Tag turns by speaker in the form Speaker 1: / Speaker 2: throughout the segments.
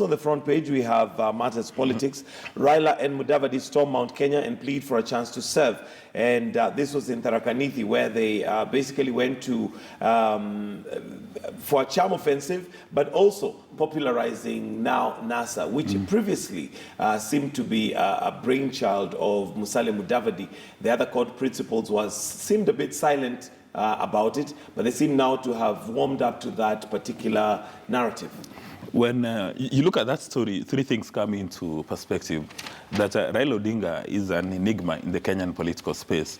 Speaker 1: Also on the front page, we have Matters Politics. Raila and Mudavadi storm Mount Kenya and plead for a chance to serve. And this was in Tharaka Nithi, where they basically went to for a charm offensive, but also popularizing now NASA, which previously seemed to be a brainchild of Musalia Mudavadi. The other court principals seemed a bit silent about it, but they seem now to have warmed up to that particular narrative.
Speaker 2: When you look at that story, three things come into perspective. That Raila Odinga is an enigma in the Kenyan political space.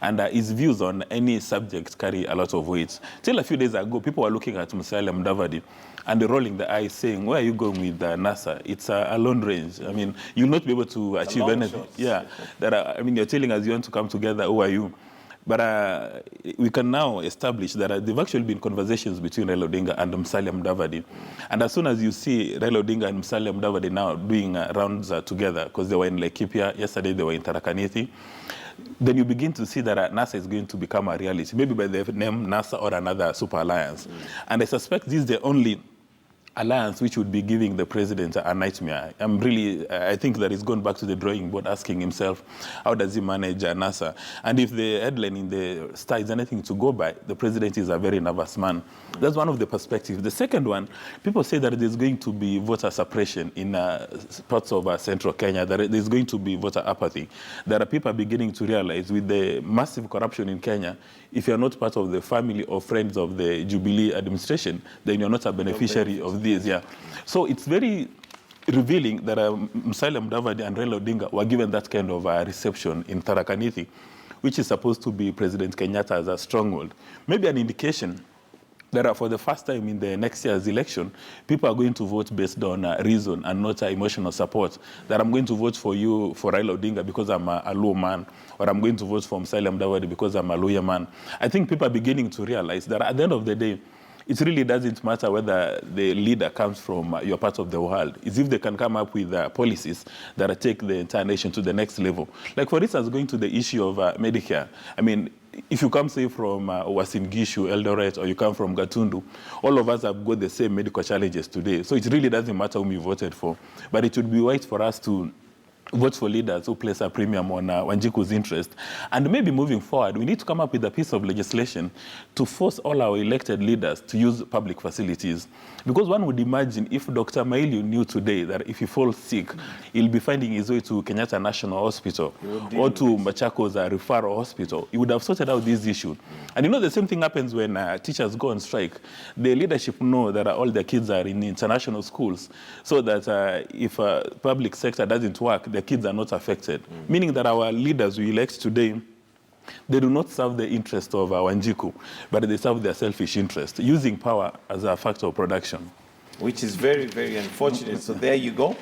Speaker 2: And his views on any subject carry a lot of weight. Till a few days ago, people were looking at Musalia Mudavadi and rolling the eyes saying, where are you going with NASA? It's a long range. I mean, you'll not be able to achieve anything. Shots. Yeah. I mean, you're telling us you want to come together, who are you? But we can now establish that there have actually been conversations between Raila Odinga and Musalia Mudavadi. And as soon as you see Raila Odinga and Musalia Mudavadi now doing rounds together, because they were in Laikipia, yesterday they were in Tharaka Nithi, then you begin to see that NASA is going to become a reality, maybe by the name NASA or another super alliance. And I suspect this is the only alliance which would be giving the president a nightmare. I think that he's gone back to the drawing board asking himself, how does he manage NASA? And if the headline in the Star is anything to go by, the president is a very nervous man. That's one of the perspectives. The second one, people say that there's going to be voter suppression in parts of central Kenya, that there's going to be voter apathy. There are people beginning to realize with the massive corruption in Kenya, if you're not part of the family or friends of the Jubilee administration, then you're not a beneficiary of this. Yeah. So it's very revealing that Musalia Mudavadi and Raila Odinga were given that kind of reception in Tharaka Nithi, which is supposed to be President Kenyatta as a stronghold. Maybe an indication that for the first time in the next year's election, people are going to vote based on reason and not emotional support. That I'm going to vote for you, for Raila Odinga, because I'm a Luo man, or I'm going to vote for Musalia Mudavadi because I'm a Luo man. I think people are beginning to realize that at the end of the day, it really doesn't matter whether the leader comes from your part of the world. It's if they can come up with policies that take the entire nation to the next level. Like, for instance, going to the issue of Medicare. I mean, if you come, say, from Uasin Gishu, Eldoret, or you come from Gatundu, all of us have got the same medical challenges today. So it really doesn't matter whom you voted for. But it would be right for us to vote for leaders who place a premium on Wanjiku's interest. And maybe moving forward, we need to come up with a piece of legislation to force all our elected leaders to use public facilities. Because one would imagine if Dr. Mailu knew today that if he falls sick, he'll be finding his way to Kenyatta National Hospital or to Machako's referral hospital, he would have sorted out this issue. And you know, the same thing happens when teachers go on strike. The leadership know that all their kids are in international schools, so that if public sector doesn't work, the kids are not affected. Meaning that our leaders we elect today, they do not serve the interest of Wanjiku, but they serve their selfish interest, using power as a factor of production.
Speaker 1: Which is very, very unfortunate. So there you go.